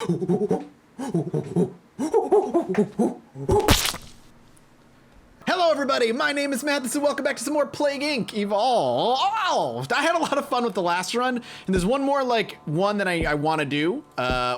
Hello everybody, my name is Mathis and welcome back to some more Plague Inc. Evolved. I had a lot of fun with the last run, and there's one more one that I want to do,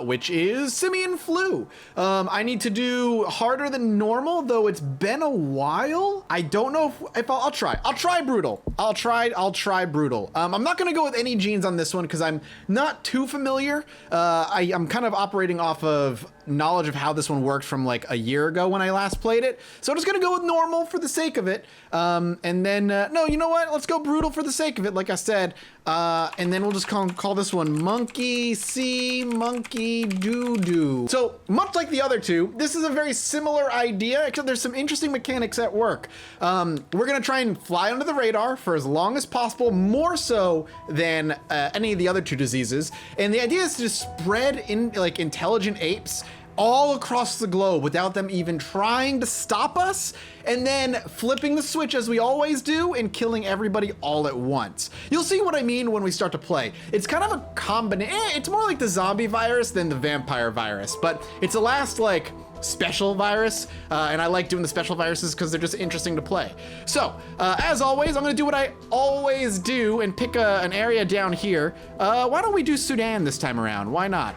which is Simian Flu. I need to do harder than normal, though it's been a while. I don't know if I'll try. I'll try brutal. I'll try brutal. I'm not gonna go with any genes on this one because I'm not too familiar. I'm kind of operating off of knowledge of how this one worked from like a year ago when I last played it. So I'm just gonna go with normal for the sake of it. And then, no, you know what? Let's go brutal for the sake of it, like I said. And then we'll just call this one Monkey See, Monkey Doo-Doo. So much like the other two, this is a very similar idea, except there's some interesting mechanics at work. We're gonna try and fly under the radar for as long as possible, more so than any of the other two diseases. And the idea is to just spread in like intelligent apes all across the globe without them even trying to stop us, and then flipping the switch as we always do and killing everybody all at once. You'll see what I mean when we start to play. It's kind of a combination. It's more like the zombie virus than the vampire virus, but it's the last like special virus, and I like doing the special viruses because they're just interesting to play. So, as always, I'm gonna do what I always do and pick an area down here. Why don't we do Sudan this time around? Why not?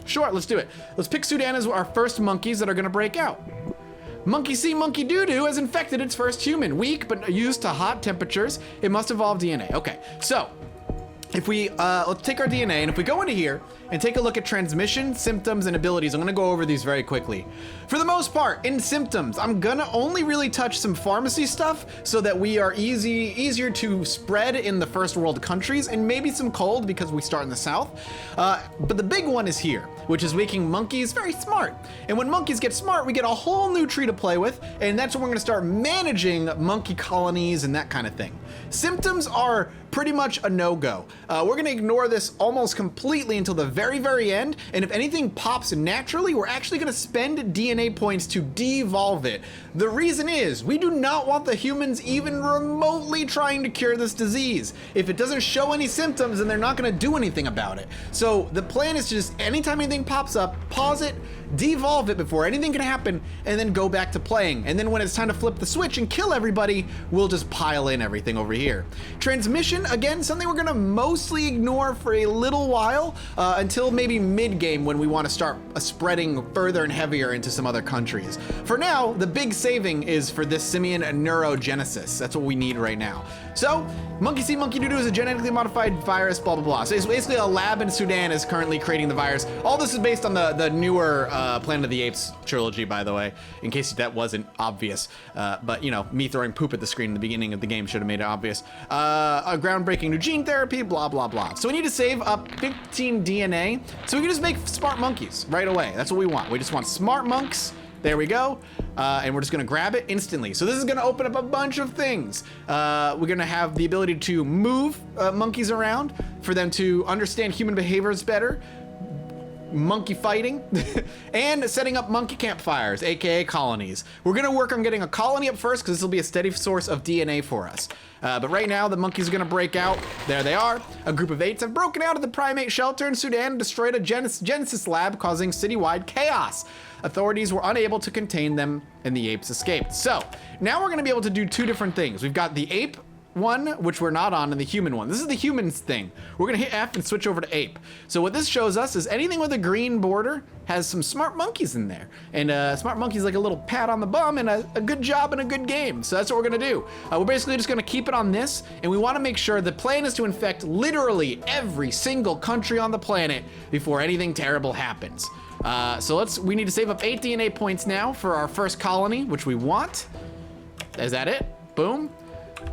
Sure, let's do it. Let's pick Sudan as our first monkeys that are gonna break out. Monkey See, Monkey Doo-Doo has infected its first human. Weak, but used to hot temperatures. It must evolve DNA. Okay, so if we, let's take our DNA, and if we go into here and take a look at transmission, symptoms, and abilities, I'm gonna go over these very quickly. For the most part, in symptoms, I'm gonna only really touch some pharmacy stuff so that we are easier to spread in the first world countries, and maybe some cold because we start in the south. But the big one is here, which is making monkeys very smart. And when monkeys get smart, we get a whole new tree to play with, and that's when we're gonna start managing monkey colonies and that kind of thing. Symptoms are pretty much a no-go. We're gonna ignore this almost completely until the very, very end, and if anything pops naturally, we're actually gonna spend DNA points to devolve it. The reason is, we do not want the humans even remotely trying to cure this disease. If it doesn't show any symptoms, then they're not gonna do anything about it. So the plan is to just, anytime anything pops up, pause it, devolve it before anything can happen, and then go back to playing. And then when it's time to flip the switch and kill everybody, we'll just pile in everything over here. Transmission, again, something we're gonna mostly ignore for a little while, until maybe mid-game when we wanna start spreading further and heavier into some other countries. For now, the big saving is for this simian neurogenesis. That's what we need right now. So, Monkey See, Monkey Doo-Doo is a genetically modified virus, blah, blah, blah. So it's basically a lab in Sudan is currently creating the virus. All this is based on the newer Planet of the Apes trilogy, by the way, in case that wasn't obvious. But, you know, me throwing poop at the screen in the beginning of the game should have made it obvious. A groundbreaking new gene therapy, blah, blah, blah. So we need to save up 15 DNA, so we can just make smart monkeys right away. That's what we want. We just want smart monks. There we go. And we're just gonna grab it instantly. So this is gonna open up a bunch of things. We're gonna have the ability to move monkeys around for them to understand human behaviors better, monkey fighting, and setting up monkey campfires, aka colonies. We're gonna work on getting a colony up first because this will be a steady source of DNA for us. But right now the monkeys are gonna break out. There they are. A group of apes have broken out of the primate shelter in Sudan and destroyed a Genesis lab, causing citywide chaos. Authorities were unable to contain them and the apes escaped. So now we're gonna be able to do two different things. We've got the ape one, which we're not on, and the human one. This is the humans thing. We're gonna hit F and switch over to ape. So what this shows us is anything with a green border has some smart monkeys in there. And smart monkeys like a little pat on the bum and a good job and a good game. So that's what we're gonna do. We're basically just gonna keep it on this, and we wanna make sure the plan is to infect literally every single country on the planet before anything terrible happens. So we need to save up 8 DNA points now for our first colony, which we want. Is that it? Boom.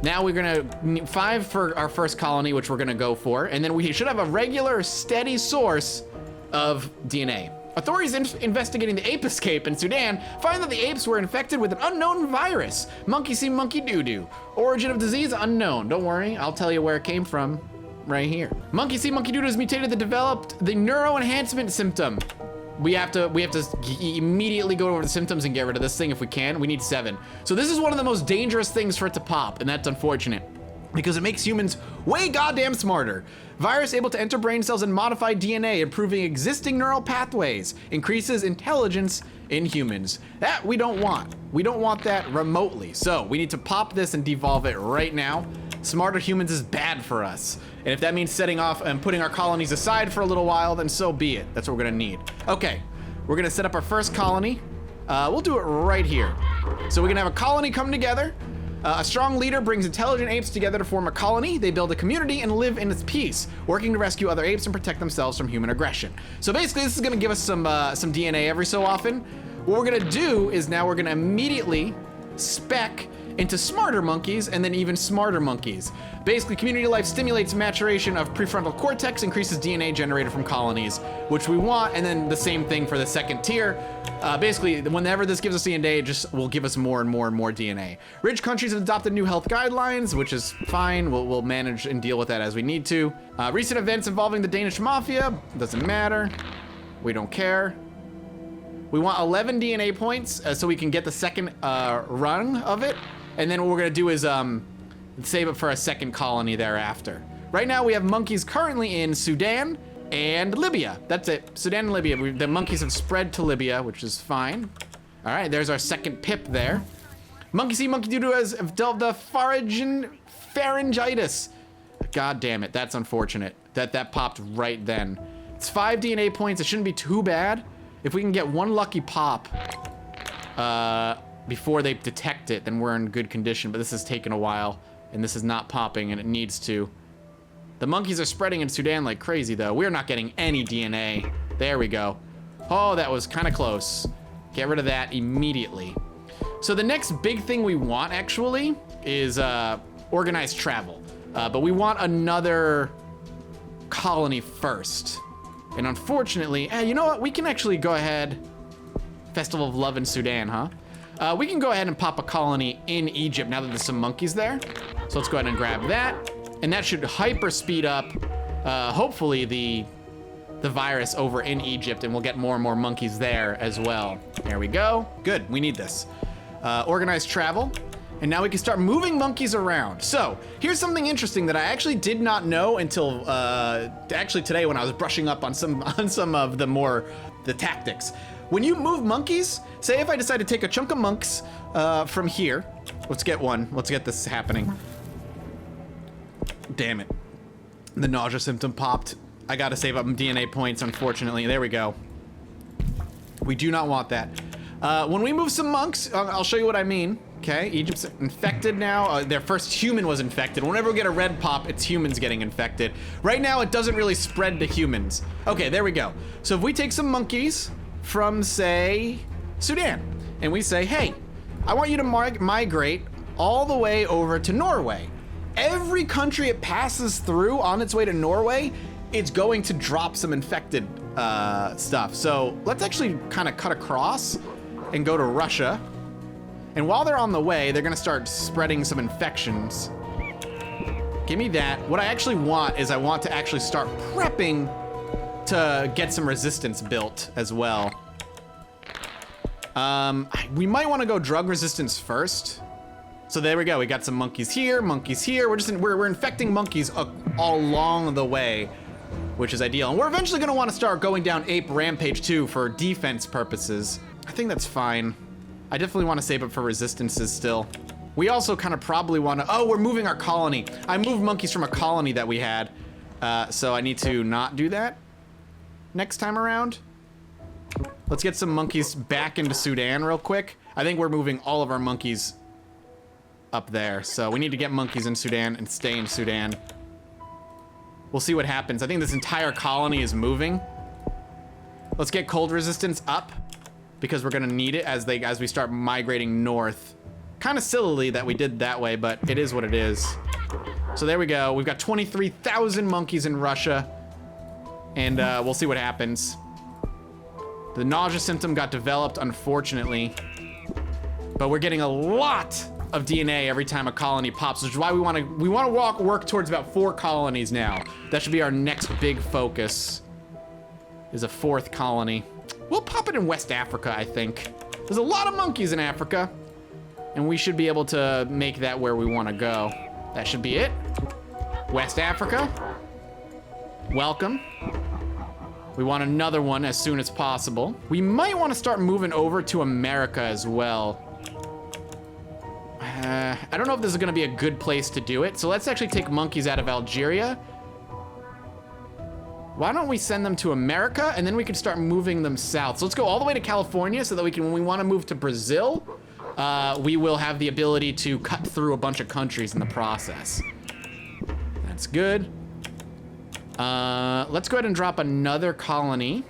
Now we're gonna need 5 for our first colony, which we're gonna go for, and then we should have a regular, steady source of DNA. Authorities investigating the ape escape in Sudan find that the apes were infected with an unknown virus. Monkey See, Monkey Doo-Doo. Origin of disease unknown. Don't worry, I'll tell you where it came from right here. Monkey See, Monkey Doo-Doo is mutated that developed the neuroenhancement symptom. We have to immediately go over the symptoms and get rid of this thing if we can. We need 7. So this is one of the most dangerous things for it to pop, and that's unfortunate. because it makes humans way goddamn smarter. Virus able to enter brain cells and modify DNA, improving existing neural pathways, increases intelligence in humans. That we don't want. We don't want that remotely. So we need to pop this and devolve it right now. Smarter humans is bad for us. And if that means setting off and putting our colonies aside for a little while, then so be it. That's what we're gonna need. Okay, we're gonna set up our first colony. We'll do it right here. So we're gonna have a colony come together. A strong leader brings intelligent apes together to form a colony. They build a community and live in its peace, working to rescue other apes and protect themselves from human aggression. So basically, this is gonna give us some DNA every so often. What we're gonna do is now we're gonna immediately spec into smarter monkeys and then even smarter monkeys. Basically, community life stimulates maturation of prefrontal cortex, increases DNA generated from colonies, which we want, and then the same thing for the second tier. Basically, whenever this gives us DNA, it just will give us more and more and more DNA. Rich countries have adopted new health guidelines, which is fine. We'll manage and deal with that as we need to. Recent events involving the Danish mafia, doesn't matter. We don't care. We want 11 DNA points so we can get the second run of it. And then what we're gonna do is save it for a second colony thereafter. Right now we have monkeys currently in Sudan and Libya. That's it, Sudan and Libya. The monkeys have spread to Libya, which is fine. All right, there's our second pip there. Monkey see, monkey doo-doo has developed the pharyngitis. God damn it, that's unfortunate. That popped right then. It's 5 DNA points, it shouldn't be too bad. If we can get one lucky pop, before they detect it, then we're in good condition, but this has taken a while, and this is not popping, and it needs to. The monkeys are spreading in Sudan like crazy, though. We're not getting any DNA. There we go. Oh, that was kind of close. Get rid of that immediately. So the next big thing we want, actually, is organized travel. But we want another colony first. And unfortunately, you know what? We can actually go ahead. Festival of Love in Sudan, huh? We can go ahead and pop a colony in Egypt now that there's some monkeys there. So let's go ahead and grab that. And that should hyper speed up, hopefully, the virus over in Egypt, and we'll get more and more monkeys there as well. There we go. Good, we need this. Organized travel. And now we can start moving monkeys around. So here's something interesting that I actually did not know until actually today when I was brushing up on some of the tactics. When you move monkeys, say if I decide to take a chunk of monks from here, let's get one. Let's get this happening. Damn it. The nausea symptom popped. I gotta save up DNA points, unfortunately. There we go. We do not want that. When we move some monks, I'll show you what I mean. Okay, Egypt's infected now. Their first human was infected. Whenever we get a red pop, it's humans getting infected. Right now, it doesn't really spread to humans. Okay, there we go. So if we take some monkeys from, say, Sudan, and we say, hey, I want you to migrate all the way over to Norway. Every country it passes through on its way to Norway, it's going to drop some infected stuff. So let's actually kind of cut across and go to Russia. And while they're on the way, they're gonna start spreading some infections. Give me that. What I actually want is I want to actually start prepping to get some resistance built as well. We might want to go drug resistance first. So there we go. We got some monkeys here, monkeys here. We're infecting monkeys all along the way, which is ideal. And we're eventually going to want to start going down ape rampage too for defense purposes. I think that's fine. I definitely want to save up for resistances still. We also kind of probably want to, oh, we're moving our colony. I moved monkeys from a colony that we had. So I need to not do that next time around. Let's get some monkeys back into Sudan real quick. I think we're moving all of our monkeys up there. So we need to get monkeys in Sudan and stay in Sudan. We'll see what happens. I think this entire colony is moving. Let's get cold resistance up because we're gonna need it as we start migrating north. Kind of sillily that we did that way, but it is what it is. So there we go. We've got 23,000 monkeys in Russia, and we'll see what happens. The nausea symptom got developed, unfortunately, but we're getting a lot of DNA every time a colony pops, which is why we want to work towards about 4 colonies now. That should be our next big focus, is a 4th colony. We'll pop it in West Africa, I think. There's a lot of monkeys in Africa, and we should be able to make that where we want to go. That should be it. West Africa. Welcome. We want another one as soon as possible. We might want to start moving over to America as well. I don't know if this is gonna be a good place to do it. So let's actually take monkeys out of Algeria. Why don't we send them to America and then we can start moving them south. So let's go all the way to California so that we can, when we want to move to Brazil, we will have the ability to cut through a bunch of countries in the process. That's good. Let's go ahead and drop another colony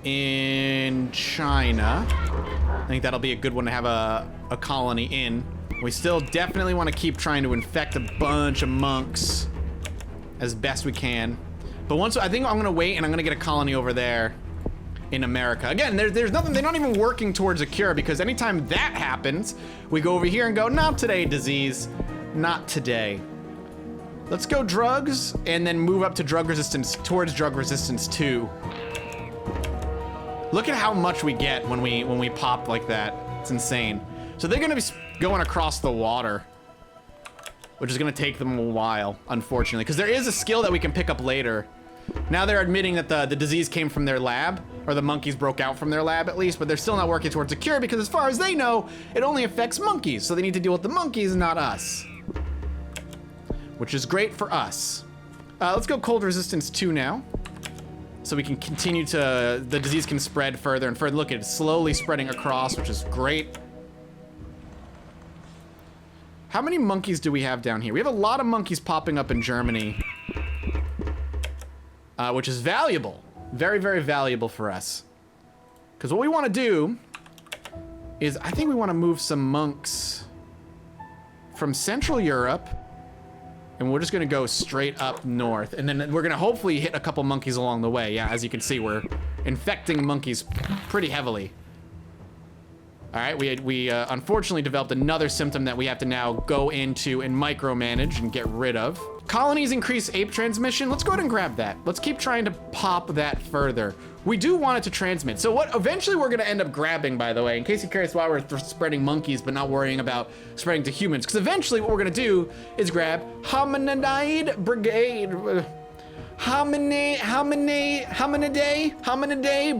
in China. I think that'll be a good one to have a colony in. We still definitely want to keep trying to infect a bunch of monks as best we can. But once, I think I'm gonna wait and I'm gonna get a colony over there in America. Again, there's nothing, they're not even working towards a cure, because anytime that happens, we go over here and go, not today, disease, not today. Let's go drugs and then move up to drug resistance, towards drug resistance 2. Look at how much we get when we pop like that. It's insane. So they're gonna be going across the water, which is gonna take them a while, unfortunately, because there is a skill that we can pick up later. Now they're admitting that the disease came from their lab, or the monkeys broke out from their lab at least, but they're still not working towards a cure because as far as they know, it only affects monkeys, so they need to deal with the monkeys and not us. Which is great for us. Let's go cold resistance 2 now. So we can continue to, the disease can spread further and further. Look, it's slowly spreading across, which is great. How many monkeys do we have down here? We have a lot of monkeys popping up in Germany, which is valuable. Very, very valuable for us. Because what we want to do is, I think we want to move some monks from Central Europe, and we're just going to go straight up north. And then we're going to hopefully hit a couple monkeys along the way. Yeah, as you can see, we're infecting monkeys pretty heavily. All right, we unfortunately developed another symptom that we have to now go into and micromanage and get rid of. Colonies increase ape transmission. Let's go ahead and grab that. Let's keep trying to pop that further. We do want it to transmit. So what eventually we're gonna end up grabbing, by the way, in case you're curious why we're spreading monkeys but not worrying about spreading to humans, because eventually what we're gonna do is grab Hominide Brigade. Hominidae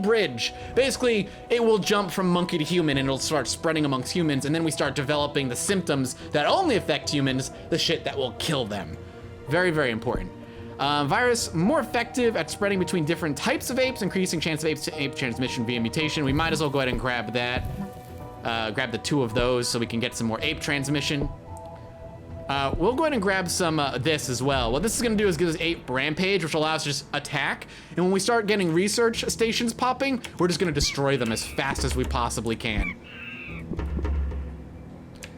Bridge. Basically, it will jump from monkey to human and it'll start spreading amongst humans, and then we start developing the symptoms that only affect humans, the shit that will kill them. Very, very important. Virus more effective at spreading between different types of apes, increasing chance of apes to ape transmission via mutation. We might as well go ahead and grab that. Grab the 2 of those so we can get some more ape transmission. We'll go ahead and grab some this as well. What this is gonna do is give us ape rampage, which allows us to just attack. And when we start getting research stations popping, we're just gonna destroy them as fast as we possibly can.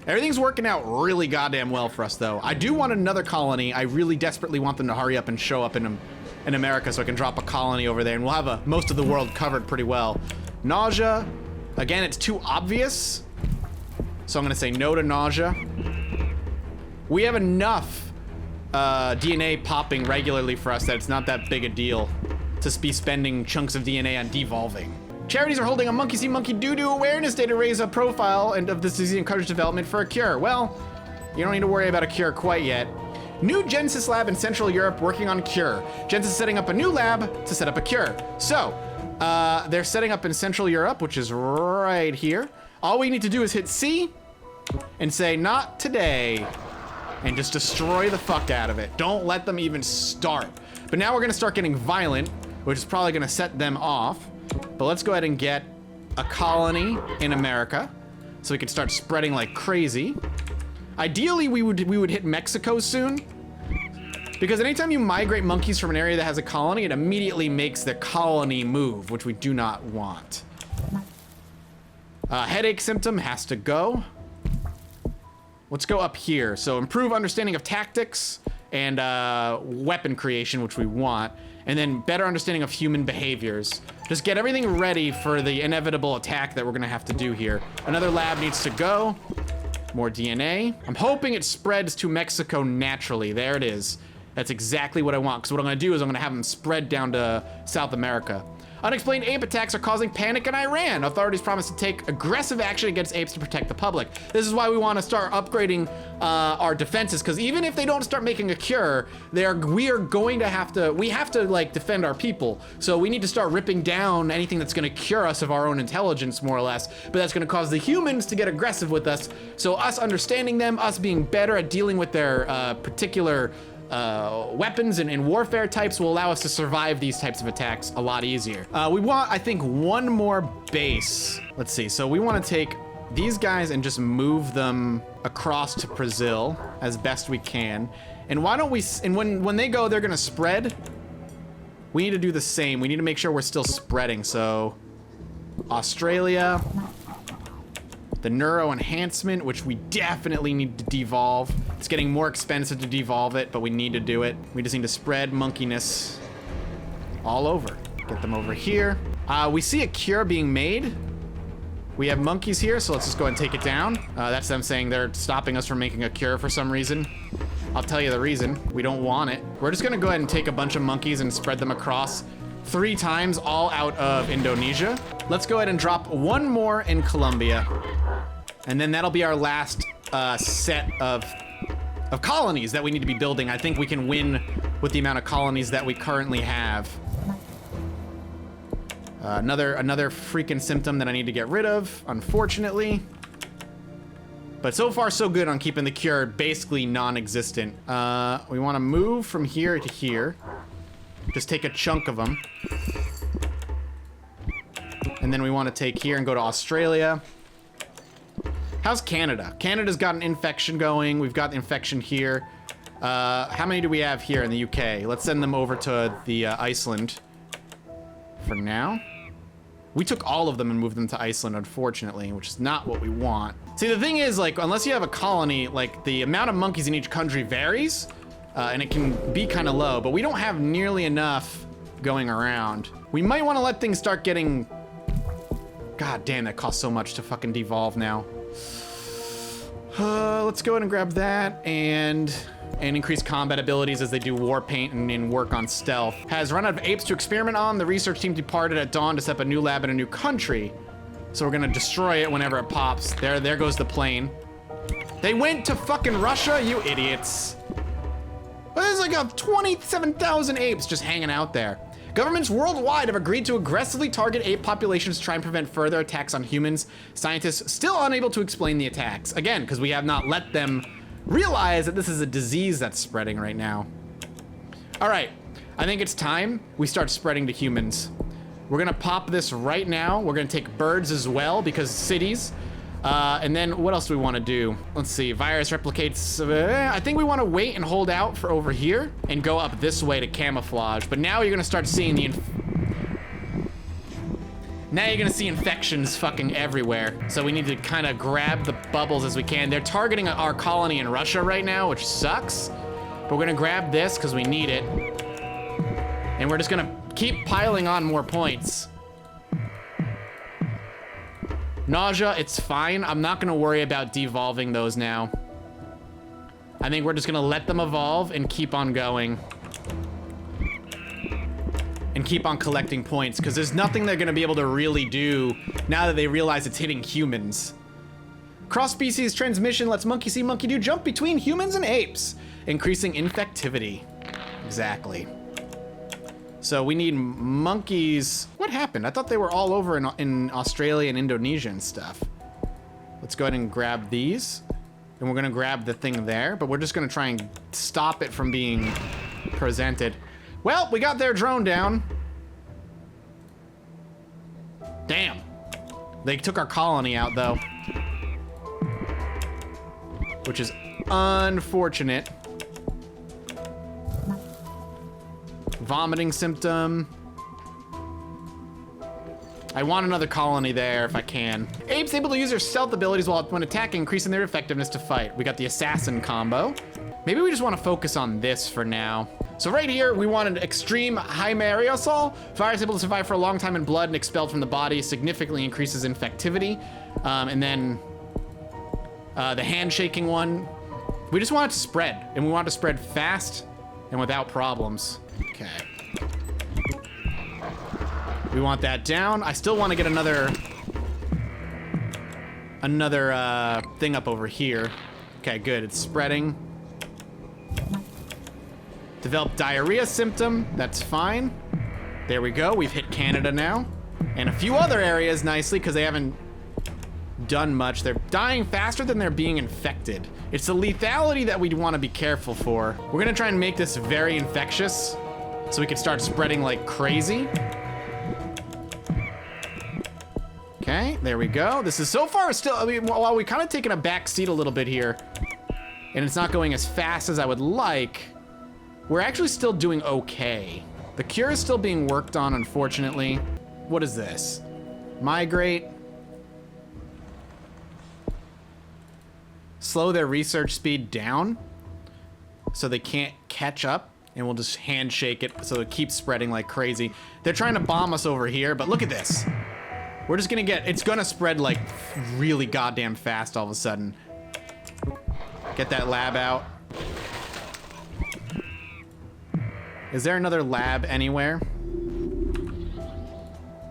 Everything's working out really goddamn well for us, though. I do want another colony. I really desperately want them to hurry up and show up in America so I can drop a colony over there, and we'll have most of the world covered pretty well. Nausea. Again, it's too obvious, so I'm gonna say no to nausea. We have enough DNA popping regularly for us that it's not that big a deal to be spending chunks of DNA on devolving. Charities are holding a monkey see, monkey doo-doo awareness day to raise a profile and of this disease and encourage development for a cure. Well, you don't need to worry about a cure quite yet. New Genesis lab in Central Europe working on cure. Genesis is setting up a new lab to set up a cure. So, they're setting up in Central Europe, which is right here. All we need to do is hit C and say, not today, and just destroy the fuck out of it. Don't let them even start. But now we're gonna start getting violent, which is probably gonna set them off. But let's go ahead and get a colony in America so we can start spreading like crazy. Ideally, we would hit Mexico soon, because anytime you migrate monkeys from an area that has a colony, it immediately makes the colony move, which we do not want. Headache symptom has to go. Let's go up here. So improve understanding of tactics and weapon creation, which we want, and then better understanding of human behaviors. Just get everything ready for the inevitable attack that we're gonna have to do here. Another lab needs to go. More DNA. I'm hoping it spreads to Mexico naturally. There it is. That's exactly what I want, because what I'm gonna do is I'm gonna have them spread down to South America. Unexplained ape attacks are causing panic in Iran. Authorities promise to take aggressive action against apes to protect the public. This is why we want to start upgrading our defenses, because even if they don't start making a cure, we have to like defend our people. So we need to start ripping down anything that's going to cure us of our own intelligence, more or less. But that's going to cause the humans to get aggressive with us. So us understanding them, us being better at dealing with their particular weapons and warfare types will allow us to survive these types of attacks a lot easier. We want, I think, one more base. Let's see. So we want to take these guys and just move them across to Brazil as best we can. And why don't we, and when they go, they're going to spread. We need to do the same. We need to make sure we're still spreading. So Australia, the neuro enhancement, which we definitely need to devolve. It's getting more expensive to devolve it, but we need to do it. We just need to spread monkeyness all over. Get them over here. We see a cure being made. We have monkeys here, so let's just go ahead and take it down. That's them saying they're stopping us from making a cure for some reason. I'll tell you the reason. We don't want it. We're just gonna go ahead and take a bunch of monkeys and spread them across 3 times, all out of Indonesia. Let's go ahead and drop one more in Colombia. And then that'll be our last set of colonies that we need to be building. I think we can win with the amount of colonies that we currently have. Another freaking symptom that I need to get rid of, unfortunately. But so far, so good on keeping the cure basically non-existent. We want to move from here to here. Just take a chunk of them. And then we want to take here and go to Australia. How's Canada? Canada's got an infection going. We've got infection here. How many do we have here in the UK? Let's send them over to the Iceland for now. We took all of them and moved them to Iceland, unfortunately, which is not what we want. See, the thing is, like, unless you have a colony, like, the amount of monkeys in each country varies, and it can be kind of low, but we don't have nearly enough going around. We might want to let things start getting... God damn, that costs so much to fucking devolve now. Let's go ahead and grab that and increase combat abilities as they do war paint and work on stealth. Has run out of apes to experiment on. The research team departed at dawn to set up a new lab in a new country. So we're gonna destroy it whenever it pops. There goes the plane. They went to fucking Russia, you idiots. There's like 27,000 apes just hanging out there. Governments worldwide have agreed to aggressively target ape populations to try and prevent further attacks on humans. Scientists still unable to explain the attacks. Again, because we have not let them realize that this is a disease that's spreading right now. All right, I think it's time we start spreading to humans. We're gonna pop this right now. We're gonna take birds as well because cities. And then what else do we want to do? Let's see, virus replicates. I think we want to wait and hold out for over here and go up this way to camouflage. But now you're gonna start seeing now you're gonna see infections fucking everywhere. So we need to kind of grab the bubbles as we can. They're targeting our colony in Russia right now, which sucks. But we're gonna grab this because we need it. And we're just gonna keep piling on more points. Nausea, it's fine. I'm not gonna worry about devolving those now. I think we're just gonna let them evolve and keep on going. And keep on collecting points, because there's nothing they're gonna be able to really do now that they realize it's hitting humans. Cross-species transmission lets monkey see, monkey do jump between humans and apes, increasing infectivity. Exactly. So we need monkeys. What happened? I thought they were all over in Australia and Indonesia and stuff. Let's go ahead and grab these. And we're gonna grab the thing there, but we're just gonna try and stop it from being presented. Well, we got their drone down. Damn. They took our colony out though. Which is unfortunate. Vomiting symptom. I want another colony there if I can. Apes able to use their stealth abilities when attacking, increasing their effectiveness to fight. We got the assassin combo. Maybe we just want to focus on this for now. So right here, we want an extreme high aerosol. Virus able to survive for a long time in blood and expelled from the body, significantly increases infectivity. And then the handshaking one. We just want it to spread, and we want it to spread fast and without problems. Okay. We want that down. I still want to get another thing up over here. Okay, good. It's spreading. Develop diarrhea symptom. That's fine. There we go. We've hit Canada now. And a few other areas nicely because they haven't done much. They're dying faster than they're being infected. It's the lethality that we'd want to be careful for. We're going to try and make this very infectious so we can start spreading like crazy. Okay, there we go. This is so far still, I mean, while we're kind of taking a back seat a little bit here, and it's not going as fast as I would like, we're actually still doing okay. The cure is still being worked on, unfortunately. What is this? Migrate. Slow their research speed down so they can't catch up, and we'll just handshake it so it keeps spreading like crazy. They're trying to bomb us over here, but look at this. We're just gonna it's gonna spread like really goddamn fast all of a sudden. Get that lab out. Is there another lab anywhere?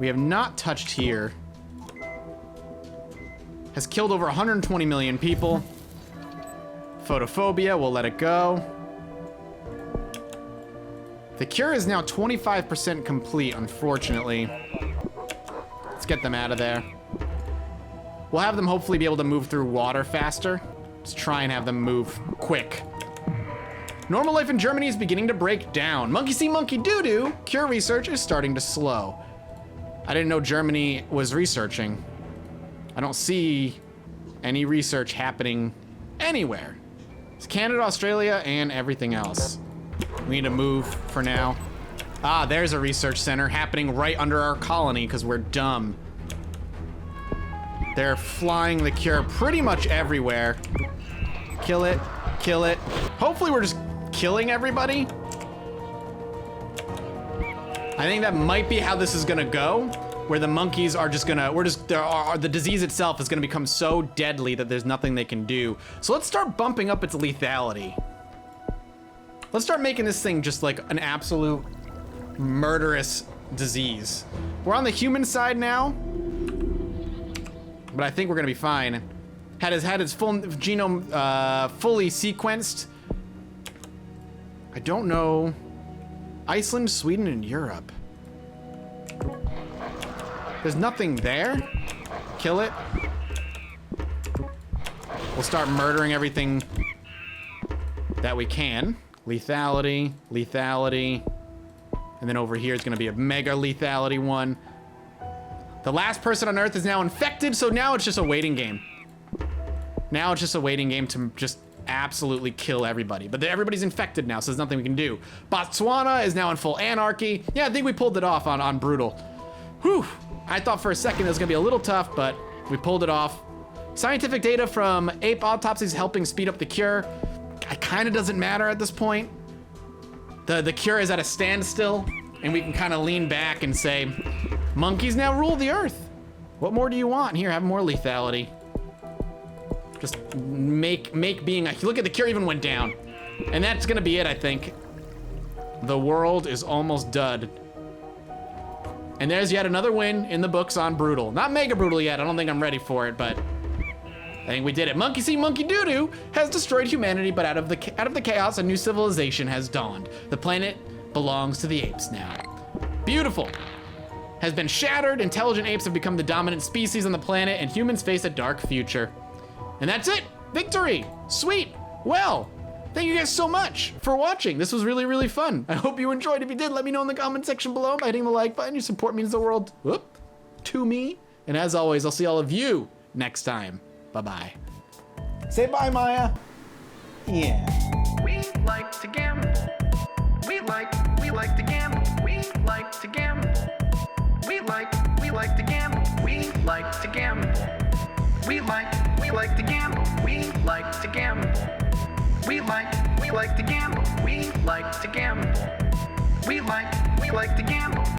We have not touched here. Has killed over 120 million people. Photophobia, we'll let it go. The cure is now 25% complete, unfortunately. Let's get them out of there. We'll have them hopefully be able to move through water faster. Let's try and have them move quick. Normal life in Germany is beginning to break down. Monkey see, monkey doo-doo. Cure research is starting to slow. I didn't know Germany was researching. I don't see any research happening anywhere. It's Canada, Australia, and everything else. We need to move for now. Ah, there's a research center happening right under our colony because we're dumb. They're flying the cure pretty much everywhere. Kill it, kill it. Hopefully we're just killing everybody. I think that might be how this is gonna go, where the monkeys are just gonna, the disease itself is gonna become so deadly that there's nothing they can do. So let's start bumping up its lethality. Let's start making this thing just like an absolute murderous disease. We're on the human side now, but I think we're gonna be fine. Had its full genome fully sequenced. I don't know. Iceland, Sweden, and Europe. There's nothing there. Kill it. We'll start murdering everything that we can. Lethality, lethality. And then over here is gonna be a mega lethality one. The last person on Earth is now infected, so now it's just a waiting game. Now it's just a waiting game to just absolutely kill everybody. But everybody's infected now, so there's nothing we can do. Botswana is now in full anarchy. Yeah, I think we pulled it off on Brutal. Whew. I thought for a second it was gonna be a little tough, but we pulled it off. Scientific data from ape autopsies helping speed up the cure. It kind of doesn't matter at this point. The cure is at a standstill, and we can kind of lean back and say, monkeys now rule the earth. What more do you want? Here, have more lethality. Just make being a, look at the cure even went down. And that's gonna be it, I think. The world is almost done. And there's yet another win in the books on Brutal. Not Mega Brutal yet, I don't think I'm ready for it, but I think we did it. Monkey see, monkey doo-doo has destroyed humanity, but out of the chaos, a new civilization has dawned. The planet belongs to the apes now. Beautiful. Has been shattered, intelligent apes have become the dominant species on the planet, and humans face a dark future. And that's it, victory, sweet. Well, thank you guys so much for watching. This was really, really fun. I hope you enjoyed. If you did, let me know in the comment section below by hitting the like button. Your support means the world to me. And as always, I'll see all of you next time. Bye-bye. Say bye, Maya. Yeah. We like to gamble. We like to gamble. We like to gamble. We like to gamble. We like to gamble. We like to gamble. We like to gamble. We like to gamble. We like to gamble. We like to gamble.